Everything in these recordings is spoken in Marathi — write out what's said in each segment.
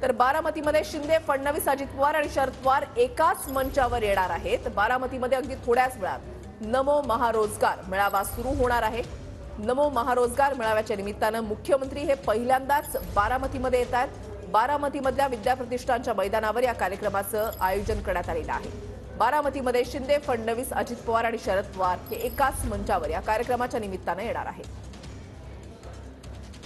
तर बारामतीमध्ये शिंदे, फडणवीस, अजित पवार आणि शरद पवार एकाच मंचावर येणार आहेत। बारामतीमध्ये अगदी थोड्याच वेळात नमो महारोजगार मेळावा सुरू होणार आहे। नमो महारोजगार मेळाव्याच्या निमित्तानं मुख्यमंत्री हे पहिल्यांदाच बारामतीमध्ये येत आहेत। बारामतीमधल्या विद्याप्रतिष्ठानच्या मैदानावर या कार्यक्रमाचं आयोजन करण्यात आलेलं आहे। बारामतीमध्ये शिंदे, फडणवीस, अजित पवार आणि शरद पवार हे एकाच मंचावर या कार्यक्रमाच्या निमित्तानं येणार आहेत।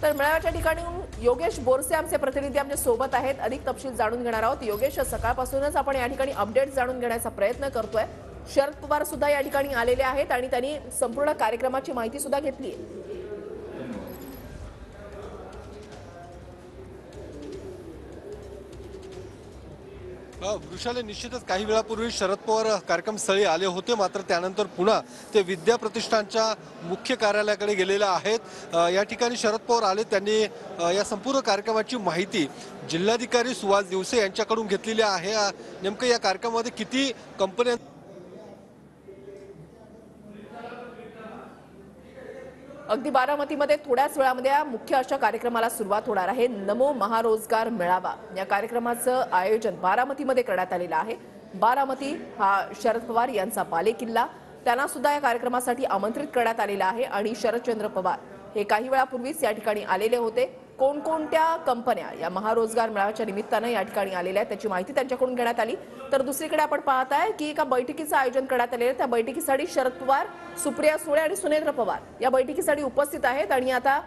तर मेळाव्याच्या ठिकाणून योगेश बोरसे आमचे प्रतिनिधी आमच्या सोबत आहेत। अधिक तपशील जाणून घेणार आहोत। योगेश, सकाळपासूनच आपण या ठिकाणी अपडेट जाणून घेण्याचा प्रयत्न करतोय। शरद पवार सुद्धा या ठिकाणी आलेले आहेत आणि त्यांनी संपूर्ण कार्यक्रमाची माहिती सुद्धा घेतली आहे। वृषाली, निश्चितच काही वेळापूर्वी शरद पवार कार्यक्रमस्थळी आले होते, मात्र त्यानंतर पुन्हा ते विद्या प्रतिष्ठानच्या मुख्य कार्यालयाकडे गेलेले आहेत। या ठिकाणी शरद पवार आले, त्यांनी या संपूर्ण कार्यक्रमाची माहिती जिल्हाधिकारी सुहास दिवसे यांच्याकडून घेतलेली आहे। नेमकं या कार्यक्रमामध्ये किती कंपन्या अगदी बारामतीमध्ये थोड्याच वेळामध्ये मुख्य अशा कार्यक्रमाला सुरुवात होणार आहे। नमो महारोजगार मेळावा या कार्यक्रमाचं आयोजन बारामतीमध्ये करण्यात आलेलं आहे। बारामती हा शरद पवार यांचा बालेकिल्ला, त्यांना सुद्धा या कार्यक्रमासाठी आमंत्रित करण्यात आलेलं आहे आणि शरदचंद्र पवार हे काही वेळापूर्वीच या ठिकाणी आलेले होते। कोणकोणत्या कंपन्या या महारोजगार मेळाव्याच्या निमित्तानं या ठिकाणी आलेल्या आहेत त्याची माहिती त्यांच्याकडून घेण्यात आली। तर दुसरीकडे आपण पाहताय की एका बैठकीचं आयोजन करण्यात आलेलं आहे। त्या बैठकीसाठी शरद पवार, सुप्रिया सुळे आणि सुनेत्र पवार या बैठकीसाठी उपस्थित आहेत आणि आता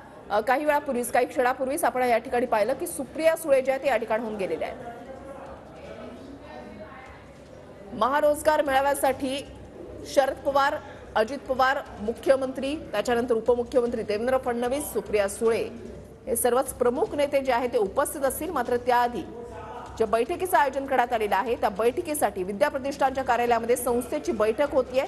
काही वेळापूर्वीच, काही क्षणापूर्वीच आपण या ठिकाणी पाहिलं की सुप्रिया सुळे जे आहेत ते या ठिकाणाहून गेलेले आहेत। महारोजगार मेळाव्यासाठी शरद पवार, अजित पवार, मुख्यमंत्री, त्याच्यानंतर उपमुख्यमंत्री देवेंद्र फडणवीस, सुप्रिया सुळे हे सर्वच प्रमुख नेते जे आहेत ते उपस्थित असतील। मात्र त्याआधी ज्या बैठकीचं आयोजन करण्यात आलेलं आहे त्या बैठकीसाठी विद्या प्रतिष्ठानच्या कार्यालयामध्ये संस्थेची बैठक होतीये।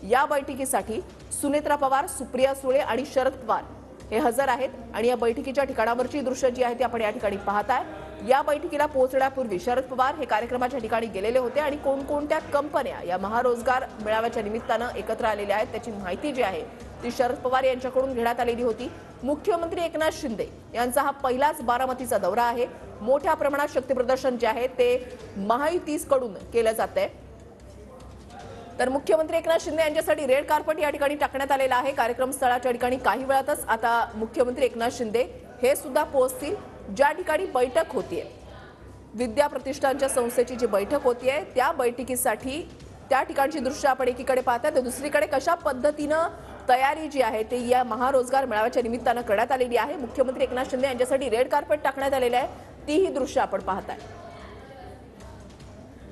या बैठकीसाठी सुनेत्रा पवार, सुप्रिया सुळे आणि शरद पवार हे हजर आहेत आणि या बैठकीच्या ठिकाणावरची दृश्य जी आहेत ती आपण या ठिकाणी पाहताय। या बैठकीला पोहोचण्यापूर्वी शरद पवार हे कार्यक्रमाच्या ठिकाणी गेलेले होते आणि कोणकोणत्या कंपन्या या महारोजगार मेळाव्याच्या निमित्तानं एकत्र आलेल्या आहेत त्याची माहिती जी आहे ती शरद पवार यांच्याकडून घेण्यात आलेली होती। मुख्यमंत्री एकनाथ शिंदे यांचा हा पहिलाच बारामतीचा दौरा आहे। मोठ्या प्रमाणात शक्ती प्रदर्शन जे आहे ते महायुतीकडून केलं जातंय। तर मुख्यमंत्री एकनाथ शिंदे यांच्यासाठी रेड कार्पेट या ठिकाणी टाकण्यात आलेलं आहे। कार्यक्रम स्थळाच्या ठिकाणी काही वेळातच आता मुख्यमंत्री एकनाथ शिंदे हे सुद्धा पोहोचतील। ज्या ठिकाणी बैठक होतीये, विद्या प्रतिष्ठानच्या संस्थेची जी बैठक होतीये त्या बैठकीसाठी त्या ठिकाणची दृश्य आपण एकीकडे पाहताय तर दुसरीकडे कशा पद्धतीनं तयारी जी आहे ते या महारोजगार मेळाव्याच्या निमित्तानं करण्यात आलेली आहे। मुख्यमंत्री एकनाथ शिंदे यांच्यासाठी रेड कार्पेट टाकण्यात आलेले आहे, तीही दृश्य आपण पाहताय।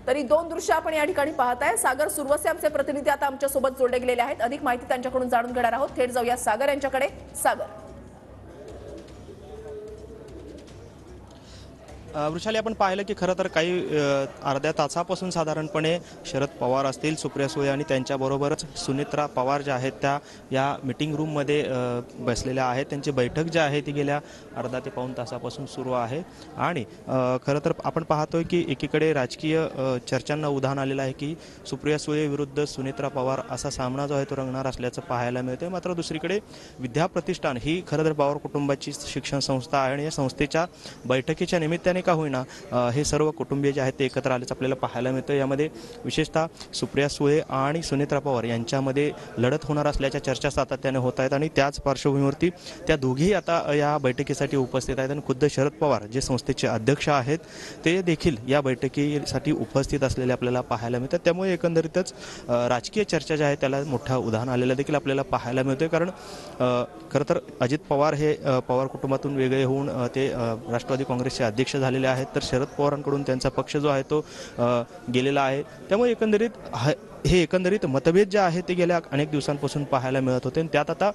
तरी दोन दृश्य आपण या ठिकाणी पाहताय। सागर सुरवसे आमचे प्रतिनिधी आता आमच्या सोबत जोडले गेलेले आहेत। अधिक माहिती त्यांच्याकडून जाणून घेणार आहोत। थेट जाऊया सागर यांच्याकडे। सागर, वृषाली, आपण पाहिलं की खरं तर काही अर्ध्या तासापासून साधारणपणे शरद पवार असतील, सुप्रिया सुळे आणि त्यांच्याबरोबरच सुनेत्रा पवार ज्या आहेत त्या या मीटिंग रूममध्ये बसलेल्या आहेत। त्यांची बैठक जी आहे ती गेल्या अर्धा ते पाऊण तासापासून सुरू आहे आणि खरं तर आपण पाहतोय की एकीकडे राजकीय चर्चांना उधाण आलेलं आहे की सुप्रिया सुळे विरुद्ध सुनेत्रा पवार असा सामना जो आहे तो रंगणार असल्याचं पाहायला मिळतंय। मात्र दुसरीकडे विद्या प्रतिष्ठान ही खरं तर पवार कुटुंबाची शिक्षण संस्था आहे आणि या संस्थेच्या बैठकीच्या निमित्ताने का होईना हे सर्व कुटुंबीय जे आहेत ते एकत्र आल्याचं आपल्याला पाहायला मिळतं। यामध्ये विशेषतः सुप्रिया सुळे आणि सुनेत्रा पवार यांच्यामध्ये लढत होणार असल्याच्या चर्चा सातत्याने होत आहेत आणि त्याच पार्श्वभूमीवरती त्या दोघेही आता या बैठकीसाठी उपस्थित आहेत आणि खुद्द शरद पवार जे संस्थेचे अध्यक्ष आहेत ते देखील या बैठकीसाठी उपस्थित असलेले आपल्याला पाहायला मिळतात। त्यामुळे एकंदरीतच राजकीय चर्चा ज्या आहेत त्याला मोठा उधाण आलेलं देखील आपल्याला पाहायला मिळतोय। कारण खरं तर अजित पवार हे पवार कुटुंबातून वेगळे होऊन ते राष्ट्रवादी काँग्रेसचे अध्यक्ष झालेले आहेत, तर शरद पवारांकडून त्यांचा पक्ष जो आहे तो गेलेला आहे। त्यामुळे एकंदरीत मतभेद जे आहे ते गेल्या अनेक दिवसांपासून पाहायला मिळत होते आणि त्यात आता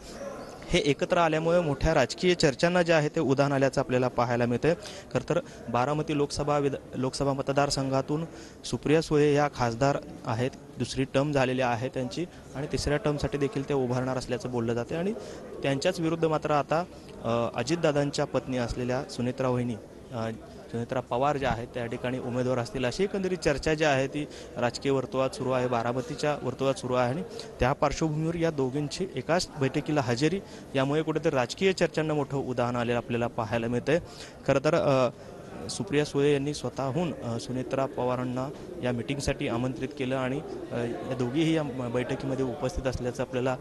हे एकत्र आल्यामुळे मोठ्या राजकीय चर्चांना जे आहे ते उधाण आल्याचं आपल्याला पाहायला मिळतंय। खरं तर बारामती लोकसभा मतदारसंघातून सुप्रिया सुळे या खासदार आहेत, दुसरी टर्म झालेली आहे त्यांची आणि तिसऱ्या टर्मसाठी देखील ते उभारणार असल्याचं बोललं जाते आणि त्यांच्याच विरुद्ध मात्र आता अजितदादांच्या पत्नी असलेल्या सुनेत्रा पवार ज्या आहेत त्या ठिकाणी उमेदवार असतील अशी एकंदरीत चर्चा जी आहे ती राजकीय वर्तुळात सुरू आहे, बारामतीच्या वर्तुळात सुरू आहे आणि त्या पार्श्वभूमीवर या दोघींची एकाच बैठकीला हजेरी यामुळे कुठेतरी राजकीय चर्चांना मोठं उदाहरण आलेलं आपल्याला पाहायला मिळतंय। खरं तर सुप्रिया सुळे यांनी स्वतःहून सुनेत्रा पवारांना या मिटिंगसाठी आमंत्रित केलं आणि या दोघीही या बैठकीमध्ये उपस्थित असल्याचं आपल्याला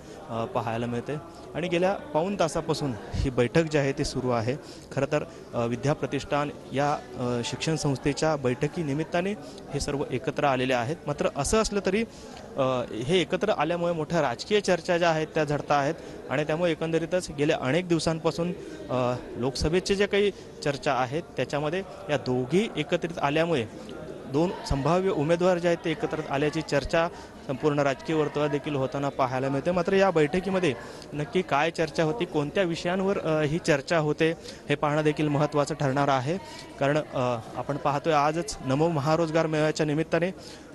पाहायला मिळते आणि गेल्या पाऊण तासापासून ही बैठक जी आहे ती सुरू आहे. खरं तर विद्याप्रतिष्ठान या शिक्षण संस्थेच्या बैठकीनिमित्ताने हे सर्व एकत्र आलेले आहेत. मात्र असं असलं तरी हे एकत्र आल्यामुळे मोठ्या राजकीय चर्चा ज्या आहेत त्या झडता आहेत आणि त्यामुळे एकंदरीतच गेल्या अनेक दिवसांपासून लोकसभेचे जे काही चर्चा आहेत त्याच्यामध्ये या दोघी एकत्रित आल्यामुळे दोन संभाव्य उमेदवार जे आहेत ते एकत्र आल्याची चर्चा संपूर्ण राजकीय वर्तुळात देखील होताना पाहायला मिळते. मात्र या बैठकीमध्ये नक्की काय चर्चा होती, कोणत्या विषयांवर ही चर्चा होते हे पाहणं देखील महत्त्वाचं ठरणार आहे. कारण आपण पाहतोय आजच नमो महारोजगार मेळाव्याच्या निमित्ताने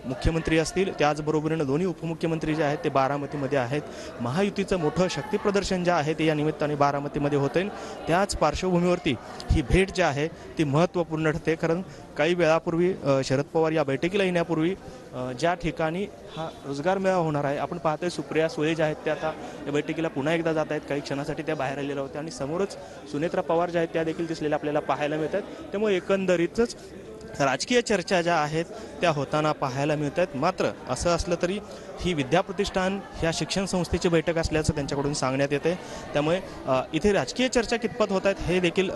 मुख्यमंत्री असतील त्याचबरोबरीनं दोन्ही उपमुख्यमंत्री जे आहेत ते बारामतीमध्ये आहेत. महायुतीचं मोठं शक्तीप्रदर्शन जे आहे ते या निमित्ताने बारामतीमध्ये होते. त्याच पार्श्वभूमीवरती ही भेट जी आहे ती महत्त्वपूर्ण ठरते. कारण काही वेळापूर्वी शरद पवार या बैठकीला येण्यापूर्वी ज्या ठिकाणी हा रोजगार मेळावा होणार आहे आपण पाहतोय सुप्रिया सुळे ज्या आहेत त्या आता या बैठकीला पुन्हा एकदा जात आहेत. काही क्षणासाठी त्या बाहेर आलेल्या होत्या आणि समोरच सुनेत्रा पवार ज्या आहेत त्या देखील दिसलेल्या आपल्याला पाहायला मिळतात. त्यामुळे एकंदरीतच राजकीय चर्चा ज्या आहेत त्या होताना पाहायला मिळत आहेत. मात्र असं असलं तरी ही विद्याप्रतिष्ठान ह्या शिक्षण संस्थेची बैठक असल्याचं त्यांच्याकडून सांगण्यात येते. त्यामुळे इथे राजकीय चर्चा कितपत होत आहेत हे देखील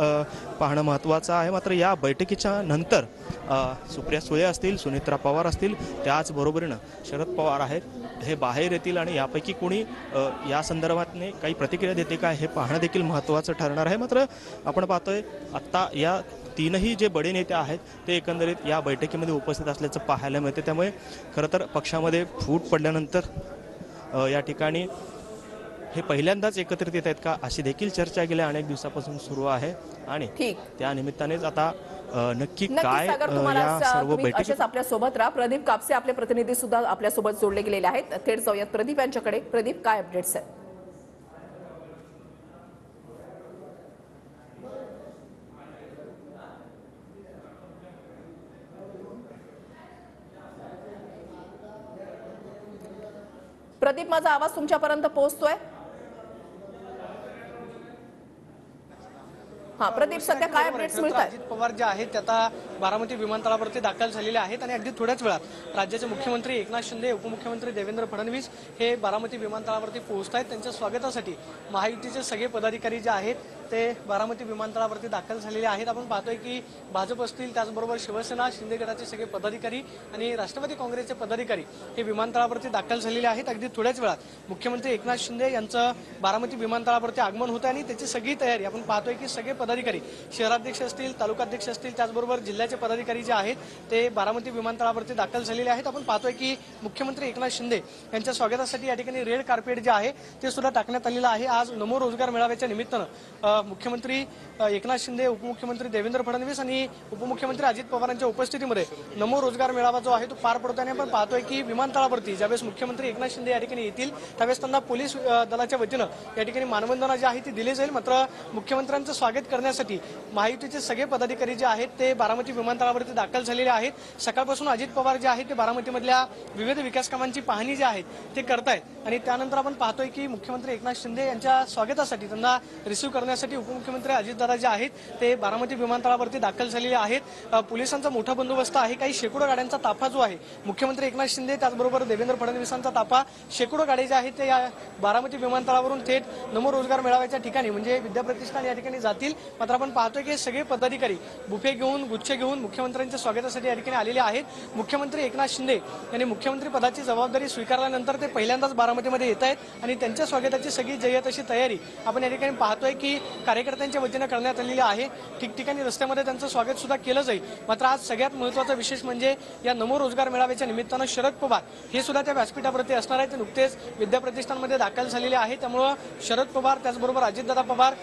पाहणं महत्त्वाचं आहे. मात्र या बैठकीच्या नंतर सुप्रिया सुळे असतील, सुनेत्रा पवार असतील, त्याचबरोबरीनं शरद पवार आहेत हे बाहेर येतील आणि यापैकी कोणी या संदर्भातने काही प्रतिक्रिया देते का हे पाहणं देखील महत्त्वाचं ठरणार आहे. मात्र आपण पाहतोय आत्ता या तीनही जे बडे नेते आहेत ते एकंदरीत या बैठकीमध्ये उपस्थित असल्याचं पाहायला मिळते. त्यामुळे खरं तर पक्षामध्ये फूट पडल्यानंतर या ठिकाणी हे पहिल्यांदाच एकत्रित येत आहेत का अशी देखील चर्चा गेल्या अनेक दिवसापासून सुरू आहे आणि त्या निमित्तानेच आता नक्की काय या सर्व बैठकीत आपल्या सोबत राहा. प्रदीप कापसे आपले प्रतिनिधी सुद्धा आपल्या सोबत जोडले गेलेले आहेत. थेट जाऊयात प्रदीप यांच्याकडे. प्रदीप, काय अपडेट्स आहेत? प्रदीप, माझा आवाज तुमच्यापर्यंत पोहोचतोय? हा प्रदीप, सध्या काय अपडेट्स मिळतात? अजित पवार जे आहेत ते आता बारामती विमानतळावरती दाखल झालेले आहेत आणि अगदी थोड्याच वेळात राज्याचे मुख्यमंत्री एकनाथ शिंदे, उपमुख्यमंत्री देवेंद्र फडणवीस हे बारामती विमानतळावरती पोहोचत आहेत. त्यांच्या स्वागतासाठी महायुतीचे सगळे पदाधिकारी जे आहेत ते बारामती विमानतळावरती दाखल झालेले आहेत. आपण पाहतोय की भाजप असतील, त्याचबरोबर शिवसेना, शिंदे गटाचे सगळे पदाधिकारी आणि राष्ट्रवादी काँग्रेसचे पदाधिकारी हे विमानतळावरती दाखल झालेले आहेत. अगदी थोड्याच वेळात मुख्यमंत्री एकनाथ शिंदे यांचं बारामती विमानतळावरती आगमन होतं आणि त्याची सगळी तयारी आपण पाहतोय की सगळे पदाधिकारी, शहराध्यक्ष असतील, तालुकाध्यक्ष असतील, त्याचबरोबर जिल्ह्याचे पदाधिकारी जे आहेत ते बारामती विमानतळावरती दाखल झालेले आहेत. आपण पाहतोय की मुख्यमंत्री एकनाथ शिंदे यांच्या स्वागतासाठी या ठिकाणी रेड कार्पेट जे आहे ते सुद्धा टाकण्यात आलेलं आहे. आज नमो रोजगार मेळाव्याच्या निमित्तानं मुख्यमंत्री एकनाथ शिंदे, उपमुख्यमंत्री देवेंद्र फडणवीस आणि उपमुख्यमंत्री अजित पवारांच्या उपस्थितीमध्ये नमो रोजगार मेळावा जो आहे तो पार पडतो आणि आपण पाहतोय की विमानतळावरती ज्यावेळेस मुख्यमंत्री एकनाथ शिंदे या ठिकाणी येतील त्यावेळेस त्यांना पोलीस दलाच्या वतीनं या ठिकाणी मानवंदना जी आहे ती दिली जाईल. मात्र मुख्यमंत्र्यांचं स्वागत करण्यासाठी महायुतीचे सगळे पदाधिकारी जे आहेत ते बारामती विमानतळावरती दाखल झालेले आहेत. सकाळपासून अजित पवार जे आहेत ते बारामतीमधल्या विविध विकास कामांची पाहणी जी आहे ते करतायत आणि त्यानंतर आपण पाहतोय की मुख्यमंत्री एकनाथ शिंदे यांच्या स्वागतासाठी त्यांना रिसीव्ह करण्यासाठी उपमुख्यमंत्री अजितदादा जे आहेत ते बारामती विमानतळावरती दाखल झालेले आहेत. पोलिसांचा मोठा बंदोबस्त आहे. काही शेकडो गाड्यांचा ताफा जो आहे मुख्यमंत्री एकनाथ शिंदे त्याचबरोबर देवेंद्र फडणवीसांचा ताफा, शेकडो गाड्या ज्या आहेत ते या बारामती विमानतळावरून थेट नमो रोजगार मेळाव्याच्या ठिकाणी म्हणजे विद्याप्रतिष्ठान या ठिकाणी जातील. मात्र आपण पाहतोय की सगळे पदाधिकारी बुफे घेऊन, गुच्छ घेऊन मुख्यमंत्र्यांच्या स्वागतासाठी या ठिकाणी आलेले आहेत. मुख्यमंत्री एकनाथ शिंदे यांनी मुख्यमंत्री पदाची जबाबदारी स्वीकारल्यानंतर ते पहिल्यांदाच बारामतीमध्ये येत आहेत आणि त्यांच्या स्वागताची सगळी जय्यत अशी तयारी आपण या ठिकाणी पाहतोय की कार्यकर्त्यांच्या वतीनं करण्यात आलेली आहे. ठिकठिकाणी रस्त्यामध्ये त्यांचं स्वागत सुद्धा केलं जाईल. मात्र आज सगळ्यात महत्त्वाचा विशेष म्हणजे या नमो रोजगार मेळाव्याच्या निमित्तानं शरद पवार हे सुद्धा त्या व्यासपीठावरती असणार आहेत. ते नुकतेच विद्याप्रतिष्ठानमध्ये दाखल झालेले आहेत. त्यामुळं शरद पवार त्याचबरोबर अजितदादा पवार,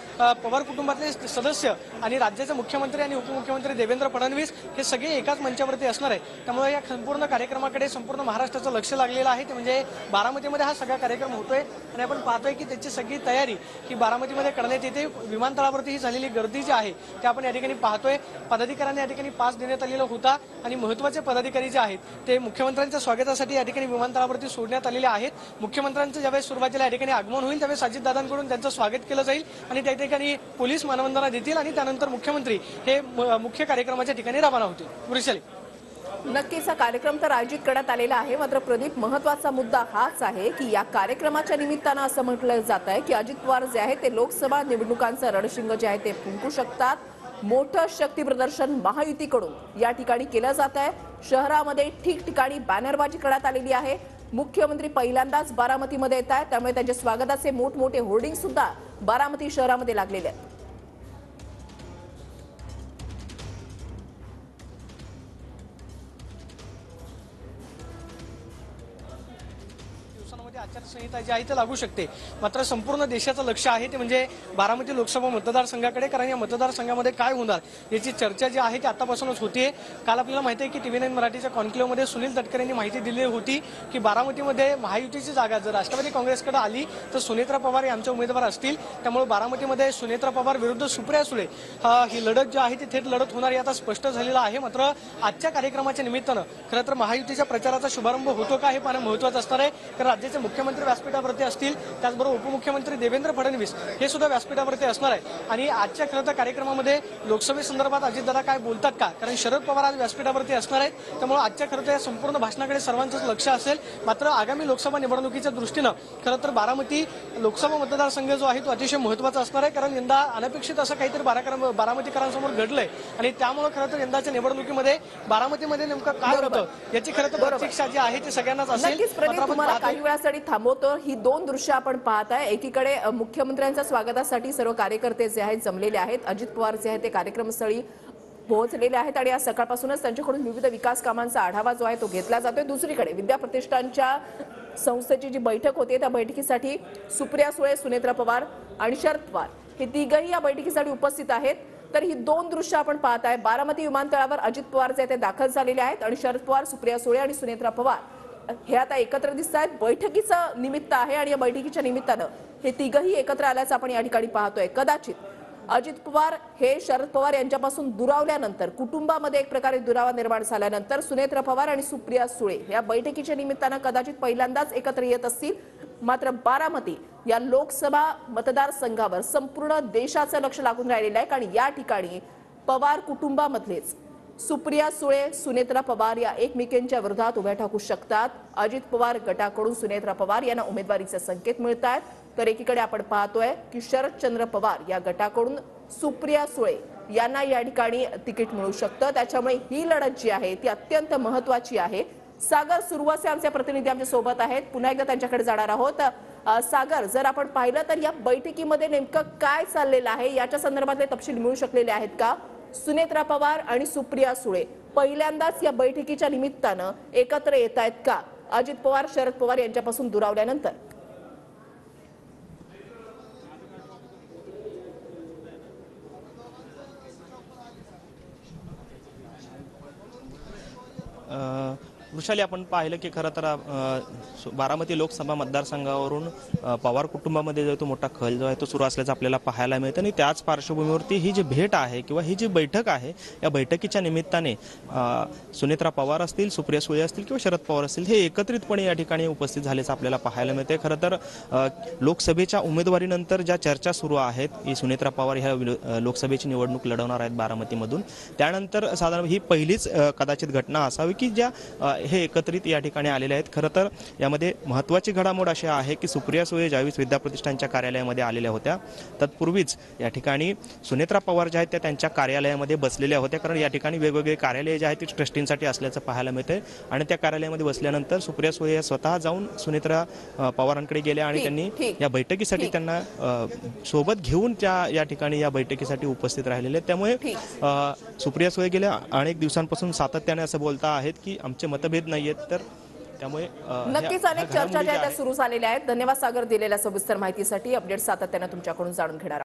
पवार कुटुंबातले सदस्य आणि राज्याचे मुख्यमंत्री आणि उपमुख्यमंत्री देवेंद्र फडणवीस हे सगळे एकाच मंचावरती असणार आहे. त्यामुळे या संपूर्ण कार्यक्रमाकडे संपूर्ण महाराष्ट्राचं लक्ष लागलेलं आहे. ते म्हणजे बारामतीमध्ये हा सगळा कार्यक्रम होतोय आणि आपण पाहतोय की त्याची सगळी तयारी ही बारामतीमध्ये करण्यात येते. विमानतळावरती ही झालेली गर्दी जी आहे ते आपण या ठिकाणी पाहतोय. पदाधिकाऱ्यांना या ठिकाणी पास देण्यात आलेला होता आणि महत्त्वाचे पदाधिकारी जे आहेत ते मुख्यमंत्र्यांच्या स्वागतासाठी या ठिकाणी विमानतळावरती सोडण्यात आलेले आहेत. मुख्यमंत्र्यांचं ज्यावेळेस सुरुवातीला या ठिकाणी आगमन होईल त्यावेळेस अजितदादांकडून त्यांचं स्वागत केलं जाईल आणि त्या ठिकाणी पोलीस मानवंदना देतील आणि त्यानंतर मुख्यमंत्री हे मुख्य कार्यक्रमाच्या ठिकाणी रवाना होतील. वृषाली, नक्कीच हा कार्यक्रम तर आयोजित करण्यात आलेला आहे. मात्र प्रदीप, महत्वाचा मुद्दा हाच आहे की या कार्यक्रमाच्या निमित्तानं असं म्हटलं जात आहे की अजित पवार जे आहे ते लोकसभा निवडणुकांचं रणशिंग जे आहे ते फुंकू शकतात. मोठं शक्ती प्रदर्शन महायुतीकडून या ठिकाणी केलं जात आहे. शहरामध्ये ठिकठिकाणी बॅनरबाजी करण्यात आलेली आहे. मुख्यमंत्री पहिल्यांदाच बारामतीमध्ये येत आहेत, त्यामुळे त्यांच्या स्वागताचे मोठमोठे होर्डिंग सुद्धा बारामती शहरामध्ये लागलेले आहेत. आचारसंहिता जी आहे ते लागू शकते. मात्र संपूर्ण देशाचं लक्ष आहे ते म्हणजे बारामती लोकसभा मतदारसंघाकडे, कारण या मतदारसंघामध्ये काय होणार याची चर्चा जी आहे ती आतापासूनच होतीये. काल आपल्याला माहिती आहे की TV9 मराठीच्या कॉन्क्लेव्हमध्ये सुनील तटकरे यांनी माहिती दिली होती की बारामतीमध्ये महायुतीची जागा जर राष्ट्रवादी काँग्रेसकडे आली तर सुनेत्रा पवार हे आमचे उमेदवार असतील. त्यामुळे बारामतीमध्ये सुनेत्रा पवार विरुद्ध सुप्रिया सुळे ही लढत जी आहे ती थेट लढत होणार हे आता स्पष्ट झालेलं आहे. मात्र आजच्या कार्यक्रमाच्या निमित्तानं खरं तर महायुतीच्या प्रचाराचा शुभारंभ होतो का हे पाहणं महत्त्वाचं असणार आहे. कारण राज्याचे मुख्यमंत्री व्यासपीठावरती असतील, त्याचबरोबर उपमुख्यमंत्री देवेंद्र फडणवीस हे सुद्धा व्यासपीठावरती असणार आहे. आणि आजच्या खरं तर कार्यक्रमामध्ये लोकसभेसंदर्भात अजितदादा काय बोलतात का, कारण शरद पवार आज व्यासपीठावरती असणार आहेत. त्यामुळे आजच्या खरं तर या संपूर्ण भाषणाकडे सर्वांचंच लक्ष असेल. मात्र आगामी लोकसभा निवडणुकीच्या दृष्टीनं खरं तर बारामती लोकसभा मतदारसंघ जो आहे तो अतिशय महत्त्वाचा असणार आहे. कारण यंदा अनपेक्षित असं काहीतरी बारामतीकरांसमोर घडलंय आणि त्यामुळे खरं तर यंदाच्या निवडणुकीमध्ये बारामतीमध्ये नेमकं काय होतं याची खरं तर प्रतीक्षा जी आहे ती सगळ्यांनाच असेल. नक्कीच प्रदीप, तुम्हाला काही वेळासाठी थांबवतो. ही दोन दृश्य आपण पाहत आहे. एकीकडे मुख्यमंत्र्यांच्या स्वागतासाठी सर्व कार्यकर्ते जे आहेत जमलेले आहेत. अजित पवार जे आहेत ते कार्यक्रमस्थळी पोहोचलेले आहेत आणि आज सकाळपासूनच त्यांच्याकडून विविध विकास कामांचा आढावा जो आहे तो घेतला जातोय. दुसरीकडे विद्या प्रतिष्ठानच्या संस्थेची जी बैठक होती त्या बैठकीसाठी सुप्रिया सुळे, सुनेत्रा पवार आणि शरद पवार हे तिघही या बैठकीसाठी उपस्थित आहेत. तर ही दोन दृश्य आपण पाहत आहे. बारामती विमानतळावर अजित पवार जे ते दाखल झालेले आहेत आणि शरद पवार, सुप्रिया सुळे आणि सुनेत्रा पवार हे आता एकत्र दिसत आहेत. बैठकीचं निमित्त आहे आणि या बैठकीच्या निमित्तानं हे तिघही एकत्र आल्याचं आपण या ठिकाणी पाहतोय. कदाचित अजित पवार हे शरद पवार यांच्यापासून दुरावल्यानंतर, कुटुंबामध्ये एक प्रकारे दुरावा निर्माण झाल्यानंतर सुनेत्रा पवार आणि सुप्रिया सुळे या बैठकीच्या निमित्तानं कदाचित पहिल्यांदाच एकत्र येत असतील. मात्र बारामती या लोकसभा मतदारसंघावर संपूर्ण देशाचं लक्ष लागून राहिलेलं आहे. कारण या ठिकाणी पवार कुटुंबामधलेच सुप्रिया सुळे, सुनेत्रा पवार या एकमेकांच्या विरोधात उभ्या ठाकू शकतात. अजित पवार गटाकडून सुनेत्रा पवार यांना उमेदवारीचे संकेत मिळत आहेत. तर एकीकडे आपण पाहतोय की शरदचंद्र पवार या गटाकडून सुप्रिया सुळे यांना या ठिकाणी तिकीट मिळू शकतं. त्याच्यामुळे ही लढत जी आहे ती अत्यंत महत्त्वाची आहे. सागर सुरवसे आमचे प्रतिनिधी आमच्या सोबत आहेत. पुन्हा एकदा त्यांच्याकडे जाणार आहोत. सागर, जर आपण पाहिलं तर या बैठकीमध्ये नेमकं काय चाललेलं आहे याच्या संदर्भातले तपशील मिळू शकलेले आहेत का? सुनेत्रा पवार आणि सुप्रिया सुळे पहिल्यांदाच या बैठकीच्या निमित्तानं एकत्र येत आहेत का अजित पवार, शरद पवार यांच्यापासून दुरावल्यानंतर? वृषाली, आपण पाहिलं की खरं तर बारामती लोकसभा मतदारसंघावरून पवार कुटुंबामध्ये जो तो मोठा खल जो आहे तो सुरू असल्याचं आपल्याला पाहायला मिळतं. आणि त्याच पार्श्वभूमीवरती ही जी भेट आहे किंवा ही जी बैठक आहे या बैठकीच्या निमित्ताने सुनेत्रा पवार असतील, सुप्रिया सुळे असतील किंवा शरद पवार असतील हे एकत्रितपणे या ठिकाणी उपस्थित झाल्याचं आपल्याला पाहायला मिळते. खरं तर लोकसभेच्या उमेदवारीनंतर ज्या चर्चा सुरू आहेत की सुनेत्रा पवार ह्या लोकसभेची निवडणूक लढवणार आहेत बारामतीमधून, त्यानंतर साधारण ही पहिलीच कदाचित घटना असावी की ज्या हे एकत्रित या ठिकाणी आलेले आहेत. खरं तर यामध्ये महत्त्वाची घडामोड अशी आहे की सुप्रिया सुळे ज्यावेळेस विद्या प्रतिष्ठानच्या कार्यालयामध्ये आलेल्या होत्या तत्पूर्वीच या ठिकाणी सुनेत्रा पवार ज्या आहेत त्या त्यांच्या कार्यालयामध्ये बसलेल्या होत्या. कारण या ठिकाणी वेगवेगळे कार्यालय जे आहेत ते ट्रस्टींसाठी असल्याचं पाहायला मिळतंय. आणि त्या कार्यालयामध्ये बसल्यानंतर सुप्रिया सुळे स्वतः जाऊन सुनेत्रा पवारांकडे गेल्या आणि त्यांनी या बैठकीसाठी त्यांना सोबत घेऊन त्या या ठिकाणी या बैठकीसाठी उपस्थित राहिलेले आहेत. त्यामुळे सुप्रिया सुळे गेल्या अनेक दिवसांपासून सातत्याने असं बोलता आहेत की आमचे मतभेद नाहीयेत. तर त्यामुळे नक्कीच अनेक चर्चा ज्या त्या सुरू झालेल्या आहेत. धन्यवाद सागर दिलेल्या सविस्तर माहितीसाठी. अपडेट सातत्याने तुमच्याकडून जाणून घेणार.